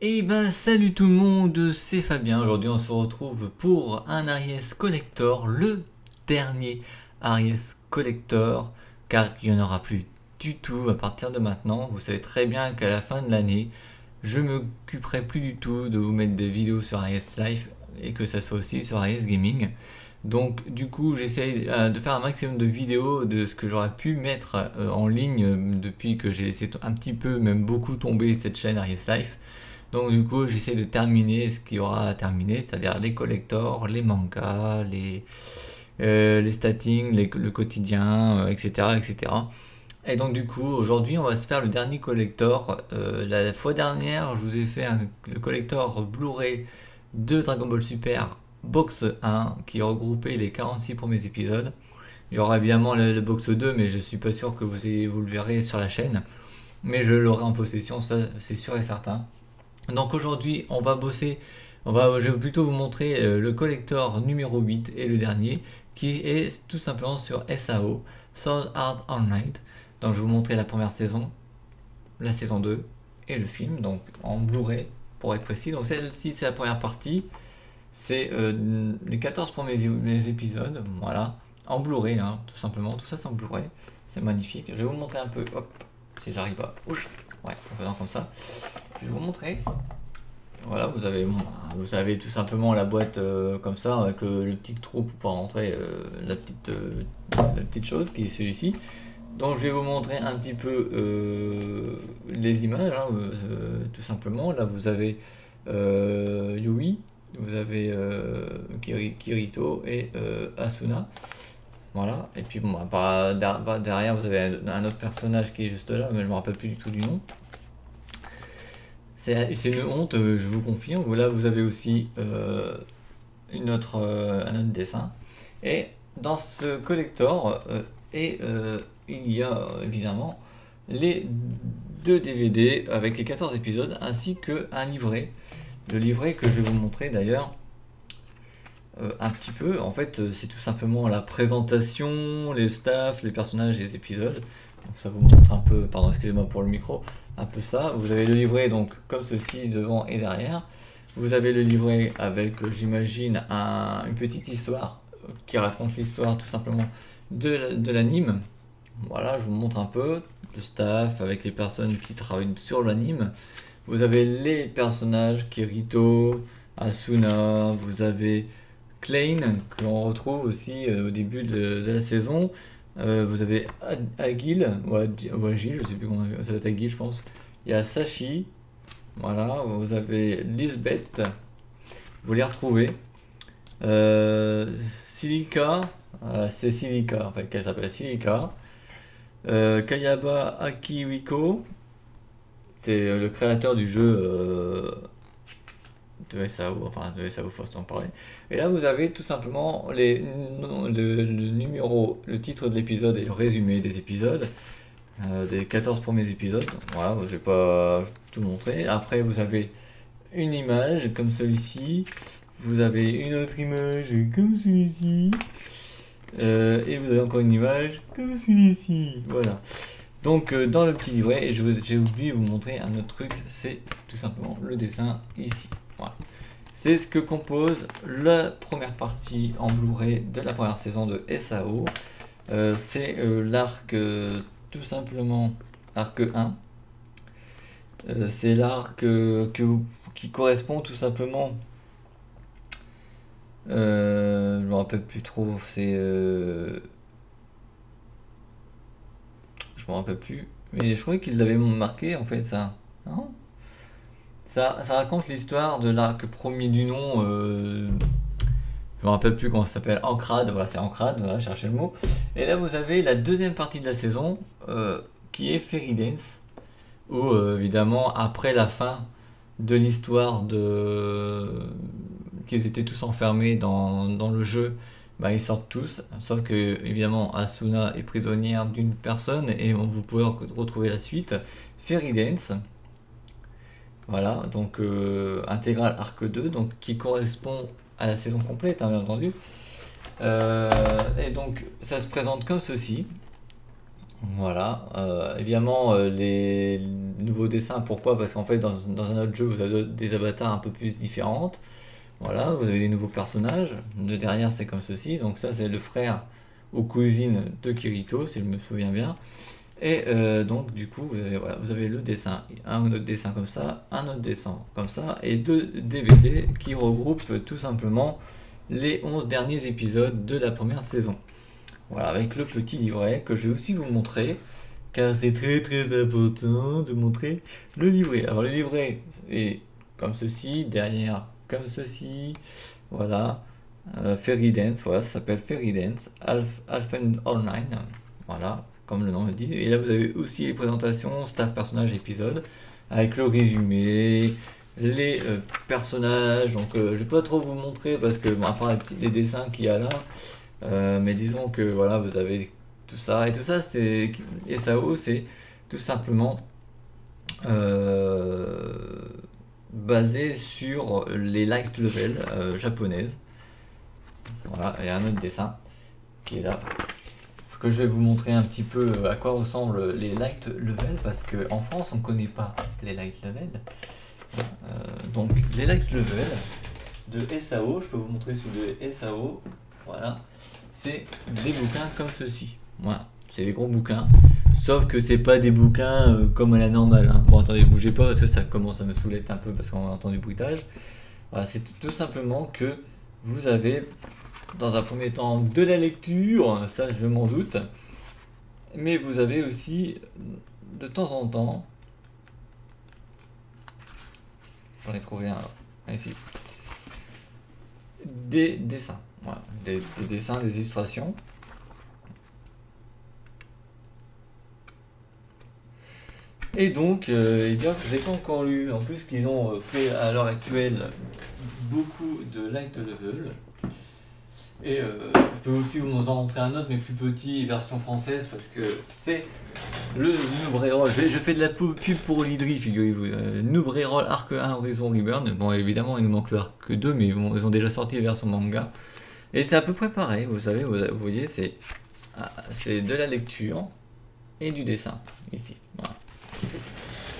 Et ben salut tout le monde, c'est Fabien. Aujourd'hui on se retrouve pour un Aries Collector, le dernier Aries Collector, car il n'y en aura plus du tout à partir de maintenant. Vous savez très bien qu'à la fin de l'année, je m'occuperai plus du tout de vous mettre des vidéos sur Aries Life et que ça soit aussi sur Aries Gaming. Donc du coup j'essaye de faire un maximum de vidéos de ce que j'aurais pu mettre en ligne depuis que j'ai laissé un petit peu, même beaucoup tomber cette chaîne Aries Life. Donc du coup j'essaie de terminer ce qu'il y aura à terminer, c'est-à-dire les collectors, les mangas, les statings, le quotidien, etc., etc. Et donc du coup aujourd'hui on va se faire le dernier collector. La fois dernière je vous ai fait le collector Blu-ray de Dragon Ball Super Box 1 qui regroupait les 46 premiers épisodes. Il y aura évidemment le Box 2 mais je suis pas sûr que vous le verrez sur la chaîne. Mais je l'aurai en possession, ça c'est sûr et certain. Donc aujourd'hui, on va bosser, je vais plutôt vous montrer le collector numéro 8 et le dernier, qui est tout simplement sur SAO, Sword Art Online. Donc je vais vous montrer la première saison, la saison 2 et le film, donc en Blu-ray pour être précis. Donc celle-ci, c'est la première partie, c'est les 14 premiers épisodes, voilà, en Blu-ray, hein, tout simplement, tout ça c'est en Blu-ray, c'est magnifique. Je vais vous montrer un peu, hop, si j'arrive à, ouais, en faisant comme ça. Je vais vous montrer. Voilà, vous avez tout simplement la boîte comme ça, avec le petit trou pour pouvoir rentrer la petite chose qui est celui-ci. Donc je vais vous montrer un petit peu les images, hein, tout simplement. Là vous avez Yui, vous avez Kirito et Asuna. Voilà, et puis bon, derrière vous avez un autre personnage qui est juste là, mais je ne me rappelle plus du tout du nom. C'est une honte, je vous confirme. Là, vous avez aussi un autre dessin. Et dans ce collector, il y a évidemment les deux DVD avec les 14 épisodes ainsi qu'un livret. Le livret que je vais vous montrer d'ailleurs un petit peu. En fait, c'est tout simplement la présentation, les staffs, les personnages et les épisodes. Donc ça vous montre un peu, pardon, excusez-moi pour le micro, un peu ça. Vous avez le livret donc comme ceci devant et derrière. Vous avez le livret avec, j'imagine, une petite histoire qui raconte l'histoire tout simplement de l'anime. Voilà, je vous montre un peu le staff avec les personnes qui travaillent sur l'anime. Vous avez les personnages Kirito, Asuna, vous avez Klein que l'on retrouve aussi au début de la saison. Vous avez Agil, ou Agil, je sais plus comment ça va être, Agil je pense. Il y a Sashi, voilà, vous avez Lisbeth, vous les retrouvez. Silica, c'est Silica en fait qu'elle s'appelle Silica. Kayaba Akiwiko, c'est le créateur du jeu de SAO, enfin de SAO Force en parler. Et là vous avez tout simplement le numéro, le titre de l'épisode et le résumé des épisodes, des 14 premiers épisodes. Voilà, je vais pas tout montrer. Après vous avez une image comme celui-ci, vous avez une autre image comme celui-ci, et vous avez encore une image comme celui-ci. Voilà. Donc dans le petit livret, et j'ai oublié de vous montrer un autre truc, c'est tout simplement le dessin ici. Voilà. C'est ce que compose la première partie en Blu-ray de la première saison de SAO. C'est l'arc, tout simplement, arc 1. C'est l'arc qui correspond tout simplement, je me rappelle plus trop, je me rappelle plus, mais je croyais qu'il l'avait marqué en fait ça. Non, ça raconte l'histoire de l'arc premier du nom, je me rappelle plus comment ça s'appelle, Ancrad, voilà c'est Ancrad, voilà, cherchez le mot. Et là vous avez la deuxième partie de la saison qui est Fairy Dance, où évidemment après la fin de l'histoire qu'ils étaient tous enfermés dans le jeu, bah, ils sortent tous, sauf que évidemment Asuna est prisonnière d'une personne et vous pouvez retrouver la suite, Fairy Dance. Voilà, donc intégral arc 2, donc qui correspond à la saison complète, hein, bien entendu. Et donc ça se présente comme ceci. Voilà, évidemment les nouveaux dessins, pourquoi? Parce qu'en fait dans un autre jeu vous avez des avatars un peu plus différentes. Voilà, vous avez des nouveaux personnages. De derrière c'est comme ceci, donc ça c'est le frère ou cousine de Kirito, si je me souviens bien. Et donc du coup vous avez, voilà, vous avez le dessin, un autre dessin comme ça, un autre dessin comme ça, et deux DVD qui regroupent tout simplement les 11 derniers épisodes de la première saison. Voilà, avec le petit livret que je vais aussi vous montrer, car c'est très très important de montrer le livret. Alors le livret est comme ceci, derrière comme ceci, voilà, Fairy Dance, voilà, ça s'appelle Fairy Dance, Alphen Online, voilà, comme le nom le dit. Et là vous avez aussi les présentations, staff, personnages, épisodes, avec le résumé, les personnages, donc je vais pas trop vous montrer parce que, bon, à part les dessins qu'il y a là, mais disons que voilà, vous avez tout ça. Et tout ça, c'est SAO, c'est tout simplement euh, basé sur les light level japonaises. Voilà, il y a un autre dessin qui est là. Que je vais vous montrer un petit peu à quoi ressemblent les light level, parce qu'en France on connaît pas les light level. Donc les light level de SAO, je peux vous montrer sur de SAO, voilà, c'est des bouquins comme ceci. Voilà, c'est des gros bouquins, sauf que c'est pas des bouquins comme à la normale, hein. Bon, attendez, bougez pas parce que ça commence à me saouler un peu parce qu'on entend du bruitage. Voilà, c'est tout simplement que vous avez dans un premier temps de la lecture, ça je m'en doute, mais vous avez aussi de temps en temps, j'en ai trouvé un ici, des dessins, voilà, des dessins, des illustrations. Et donc, dire que je l'ai pas encore lu. En plus, qu'ils ont fait à l'heure actuelle beaucoup de light level. Et je peux aussi vous en montrer un autre, mais plus petit, version française, parce que c'est le Noob Reroll. Je fais de la pub pour l'Idri, figurez-vous. Noob Reroll Arc 1 Horizon Reborn. Bon, évidemment, il nous manque le Arc 2, mais ils ont déjà sorti la version manga. Et c'est à peu près pareil, vous savez, vous voyez, c'est de la lecture et du dessin, ici. Voilà.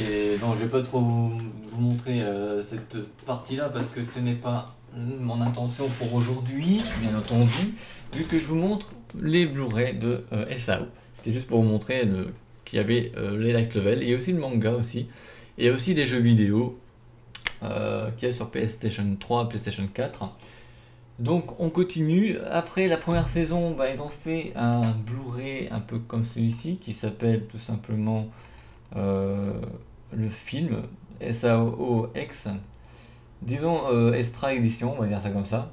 Et non, je vais pas trop vous montrer cette partie-là, parce que ce n'est pas mon intention pour aujourd'hui, bien entendu, vu que je vous montre les Blu-ray de SAO. C'était juste pour vous montrer qu'il y avait les light level, et aussi le manga aussi. Et il y a aussi des jeux vidéo qu'il y a sur PlayStation 3, PlayStation 4. Donc on continue. Après la première saison, bah, ils ont fait un Blu-ray un peu comme celui-ci, qui s'appelle tout simplement le film SAOX, disons Extra Edition, on va dire ça comme ça,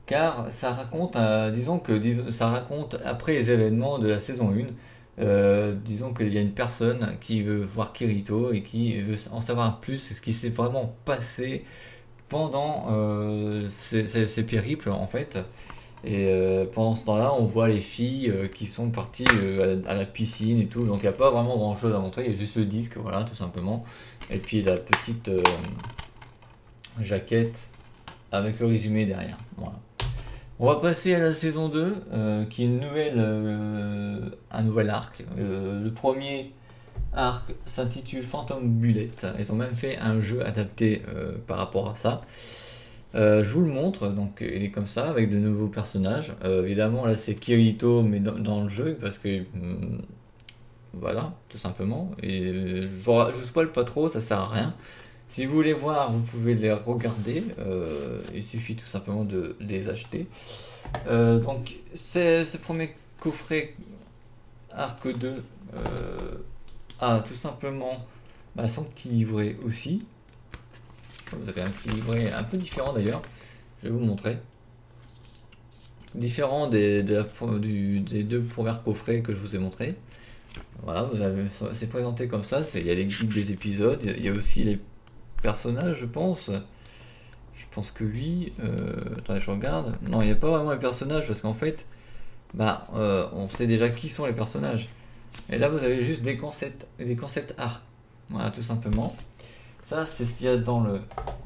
car ça raconte, ça raconte après les événements de la saison 1. Disons qu'il y a une personne qui veut voir Kirito et qui veut en savoir plus sur ce qui s'est vraiment passé pendant ces périples en fait. Et pendant ce temps-là, on voit les filles qui sont parties à la piscine et tout. Donc il n'y a pas vraiment grand-chose à montrer. Il y a juste le disque, voilà, tout simplement. Et puis la petite jaquette avec le résumé derrière. Voilà. On va passer à la saison 2, qui est un nouvel arc. Le premier arc s'intitule Phantom Bullet. Ils ont même fait un jeu adapté par rapport à ça. Je vous le montre, donc il est comme ça, avec de nouveaux personnages. Évidemment, là c'est Kirito, mais dans le jeu, parce que voilà, tout simplement. Et je vous spoil pas trop, ça sert à rien. Si vous voulez voir, vous pouvez les regarder. Il suffit tout simplement de les acheter. Donc, ce premier coffret Arc 2 a tout simplement son petit livret aussi. Vous avez un petit livret un peu différent d'ailleurs, je vais vous montrer. Différent des deux premiers coffrets que je vous ai montré. Voilà, c'est présenté comme ça, il y a les guides des épisodes, il y a aussi les personnages, je pense. Je pense que oui. Attendez, je regarde. Non, il n'y a pas vraiment les personnages parce qu'en fait, on sait déjà qui sont les personnages. Et là, vous avez juste des concepts art. Voilà, tout simplement. Ça, c'est ce qu'il y a dans le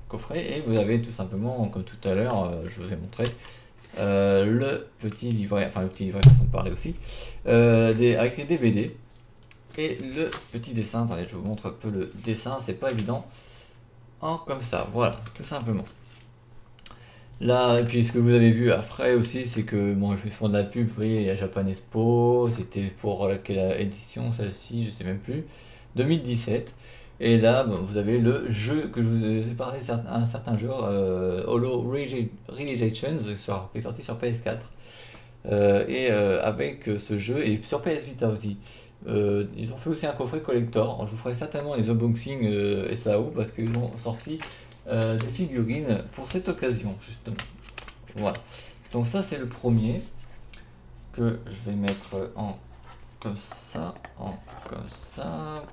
coffret. Et vous avez tout simplement, comme tout à l'heure, je vous ai montré, le petit livret, enfin le petit livret façon de parler aussi, avec les DVD et le petit dessin. Attendez, je vous montre un peu le dessin, c'est pas évident. Comme ça, voilà, tout simplement. Là, et puis ce que vous avez vu après aussi, c'est que bon, ils font de la pub, vous voyez, il y a Japan Expo, c'était pour quelle édition, celle-ci, je sais même plus, 2017. Et là, bon, vous avez le jeu que je vous ai parlé, un certain jeu, Holo Realizations, qui est sorti sur PS4. Avec ce jeu, et sur PS Vita aussi. Ils ont fait aussi un coffret collector. Alors, je vous ferai certainement les unboxings SAO parce qu'ils ont sorti des figurines pour cette occasion, justement. Voilà. Donc ça, c'est le premier que je vais mettre en comme ça,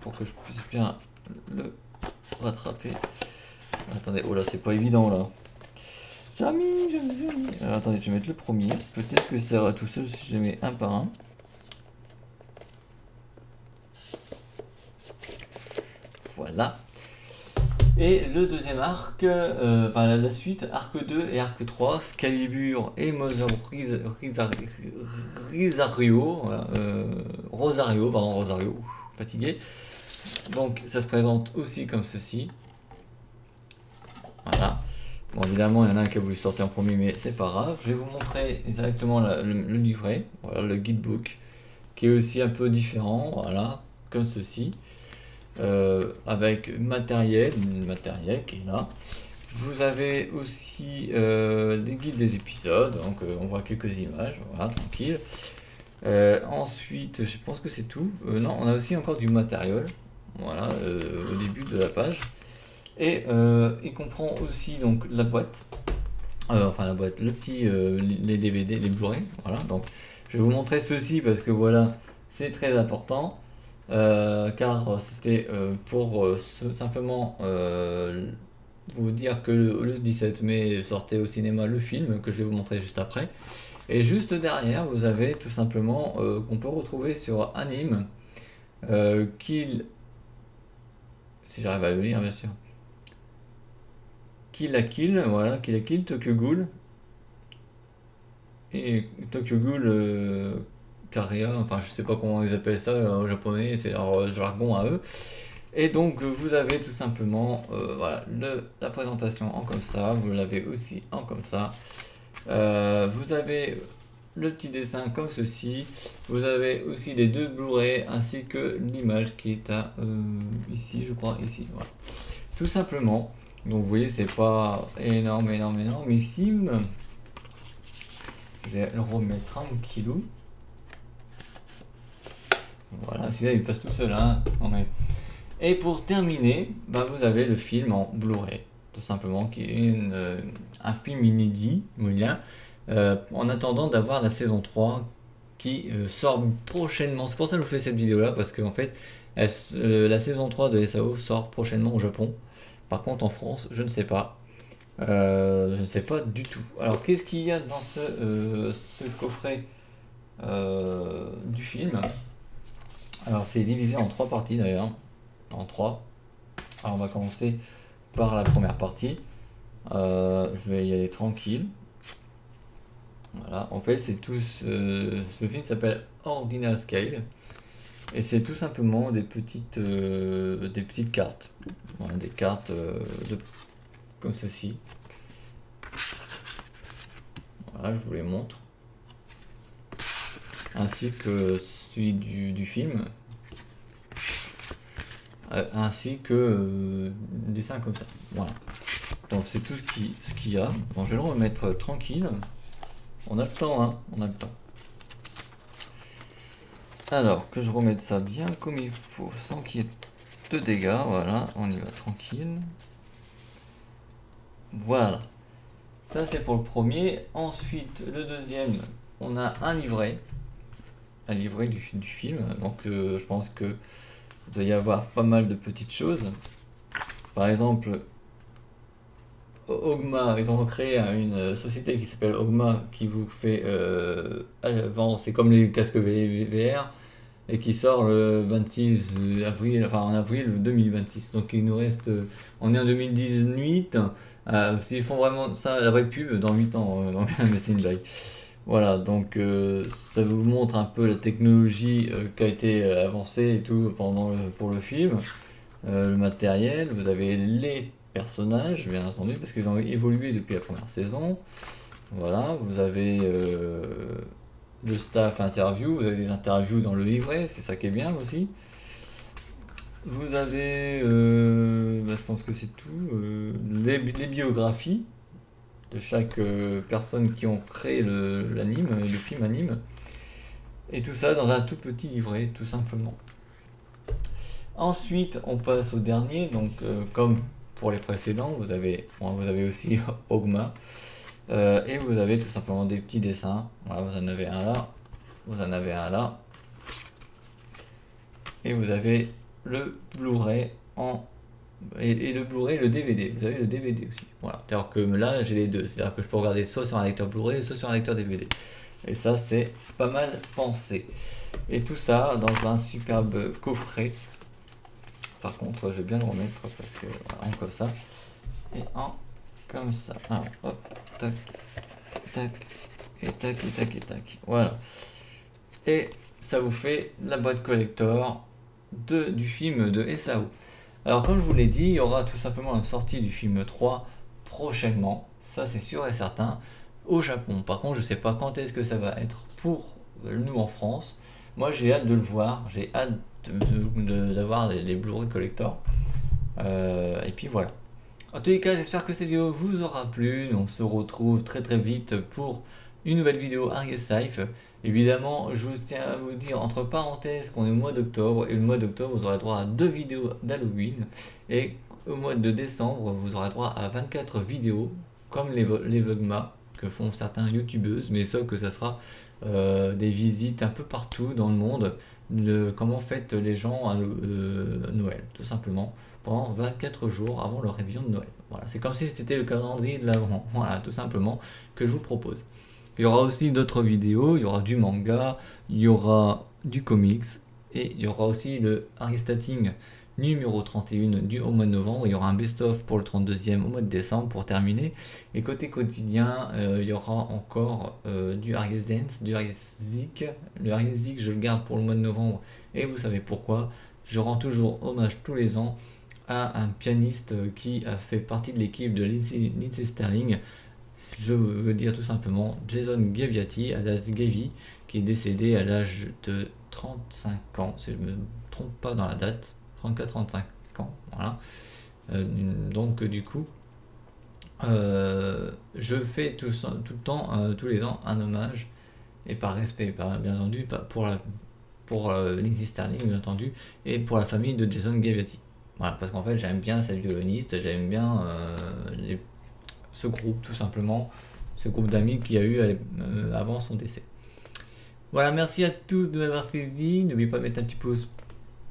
pour que je puisse bien le rattraper. Attendez, oh là, c'est pas évident là. Jamais. Alors, attendez, je vais mettre le premier. Peut-être que ça ira tout seul si je mets un par un. Voilà. Et le deuxième arc, enfin la suite, arc 2 et arc 3, Excalibur et Mother Rosario, voilà, Rosario, fatigué. Donc ça se présente aussi comme ceci. Voilà. Bon, évidemment, il y en a un qui a voulu sortir en premier, mais c'est pas grave. Je vais vous montrer directement le livret, voilà, le guidebook, qui est aussi un peu différent, voilà, comme ceci. Avec matériel qui est là. Vous avez aussi les guides des épisodes, donc on voit quelques images, voilà, tranquille. Ensuite, je pense que c'est tout. Non, on a aussi encore du matériel, voilà, au début de la page. Et il comprend aussi donc la boîte, enfin la boîte, le petit, les DVD, les Blu-ray, voilà. Donc je vais vous montrer ceci parce que voilà, c'est très important. Car c'était pour simplement vous dire que le 17 mai sortait au cinéma le film que je vais vous montrer juste après. Et juste derrière, vous avez tout simplement qu'on peut retrouver sur Anime, Kill, si j'arrive à le lire bien sûr, Kill la Kill, voilà, Kill la Kill, Tokyo Ghoul, et Tokyo Ghoul Karia, enfin je sais pas comment ils appellent ça au japonais, c'est leur jargon à eux. Et donc vous avez tout simplement voilà, la présentation en comme ça, vous l'avez aussi en comme ça. Vous avez le petit dessin comme ceci, vous avez aussi les deux Blu-ray ainsi que l'image qui est à ici, je crois, ici, voilà. Tout simplement. Donc vous voyez, c'est pas énormissime. Je vais le remettre tranquillou. Voilà, celui-là il passe tout seul, hein. Et pour terminer, bah, vous avez le film en Blu-ray, tout simplement, qui est un film inédit, en attendant d'avoir la saison 3 qui sort prochainement. C'est pour ça que je vous fais cette vidéo là, parce qu'en fait, la saison 3 de SAO sort prochainement au Japon. Par contre, en France, je ne sais pas. Je ne sais pas du tout. Alors, qu'est-ce qu'il y a dans ce coffret du film? Alors, c'est divisé en 3 parties d'ailleurs. En 3. Alors, on va commencer par la première partie. Je vais y aller tranquille. Voilà, en fait, c'est tout. Ce film s'appelle Ordinal Scale. Et c'est tout simplement des petites cartes. Voilà, des cartes comme ceci. Voilà, je vous les montre. Ainsi que celui du film. Ainsi que des dessins comme ça. Voilà. Donc c'est tout ce qu'il y a. Bon, je vais le remettre tranquille. On a le temps, hein. On a le temps. Alors, que je remette ça bien comme il faut, sans qu'il y ait de dégâts. Voilà, on y va tranquille. Voilà. Ça, c'est pour le premier. Ensuite, le deuxième, on a un livret. Un livret du film. Donc, je pense que il doit y avoir pas mal de petites choses. Par exemple, Ogma, ils ont créé une société qui s'appelle Ogma qui vous fait vendre, c'est comme les casques VR, et qui sort le 26 avril, enfin en avril 2026. Donc il nous reste, on est en 2018, s'ils font vraiment ça, la vraie pub, dans 8 ans, mais c'est une blague. Voilà, donc ça vous montre un peu la technologie qui a été avancée et tout pour le film. Le matériel, vous avez les personnages, bien entendu, parce qu'ils ont évolué depuis la première saison. Voilà, vous avez le staff interview, vous avez des interviews dans le livret, c'est ça qui est bien aussi. Vous avez, je pense que c'est tout, les biographies de chaque personne qui ont créé l'anime, le film anime. Et tout ça dans un tout petit livret, tout simplement. Ensuite, on passe au dernier, donc comme pour les précédents, vous avez aussi Ogma, et vous avez tout simplement des petits dessins. Voilà, vous en avez un là, vous en avez un là, et vous avez le Blu-ray et le Blu-ray et le DVD. Vous avez le DVD aussi. Voilà. C'est-à-dire que là, j'ai les deux. C'est-à-dire que je peux regarder soit sur un lecteur Blu-ray, soit sur un lecteur DVD. Et ça, c'est pas mal pensé. Et tout ça dans un superbe coffret. Par contre, je vais bien le remettre parce que en comme ça et en comme ça. Alors, hop, tac, tac, et tac, et tac, et tac. Voilà. Et ça vous fait la boîte collector du film de SAO. Alors, comme je vous l'ai dit, il y aura tout simplement la sortie du film 3 prochainement. Ça, c'est sûr et certain. Au Japon. Par contre, je sais pas quand est-ce que ça va être pour nous en France. Moi, j'ai hâte de le voir. J'ai hâte d'avoir les Blu-ray collector. Et puis voilà. En tous les cas, j'espère que cette vidéo vous aura plu. On se retrouve très très vite pour une nouvelle vidéo Aries Life. Évidemment, je tiens à vous dire entre parenthèses qu'on est au mois d'octobre. Et le mois d'octobre, vous aurez droit à 2 vidéos d'Halloween. Et au mois de décembre, vous aurez droit à 24 vidéos comme les Vlogmas que font certains youtubeuses. Mais sauf que ça sera des visites un peu partout dans le monde de comment fêtent les gens à Noël, tout simplement, pendant 24 jours avant le réveillon de Noël. Voilà, c'est comme si c'était le calendrier de l'Avent, voilà, tout simplement, que je vous propose. Il y aura aussi d'autres vidéos, il y aura du manga, il y aura du comics, et il y aura aussi le Aristating numéro 31 au mois de novembre. Il y aura un best-of pour le 32e au mois de décembre pour terminer. Et côté quotidien, il y aura encore du Aries Dance, du Aries Zik. Le Aries Zik, je le garde pour le mois de novembre. Et vous savez pourquoi. Je rends toujours hommage tous les ans à un pianiste qui a fait partie de l'équipe de Lindsey Sterling. Je veux dire tout simplement Jason Gaviati, alias Gavi, qui est décédé à l'âge de 35 ans, si je ne me trompe pas dans la date. 34-35 ans, voilà. Donc du coup, je fais tout le temps, tous les ans, un hommage, et par respect, bien entendu, pour Lindsey Sterling, bien entendu, et pour la famille de Jason Gaviati. Voilà, parce qu'en fait, j'aime bien cette violoniste, j'aime bien ce groupe, tout simplement, ce groupe d'amis qu'il y a eu avant son décès. Voilà, merci à tous de m'avoir fait vivre. N'oubliez pas de mettre un petit pouce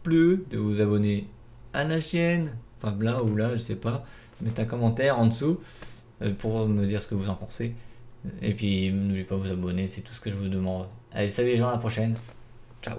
bleu, de vous abonner à la chaîne, enfin là ou là, je sais pas, mettez un commentaire en dessous pour me dire ce que vous en pensez. Et puis n'oubliez pas de vous abonner, c'est tout ce que je vous demande. Allez, salut les gens, à la prochaine. Ciao.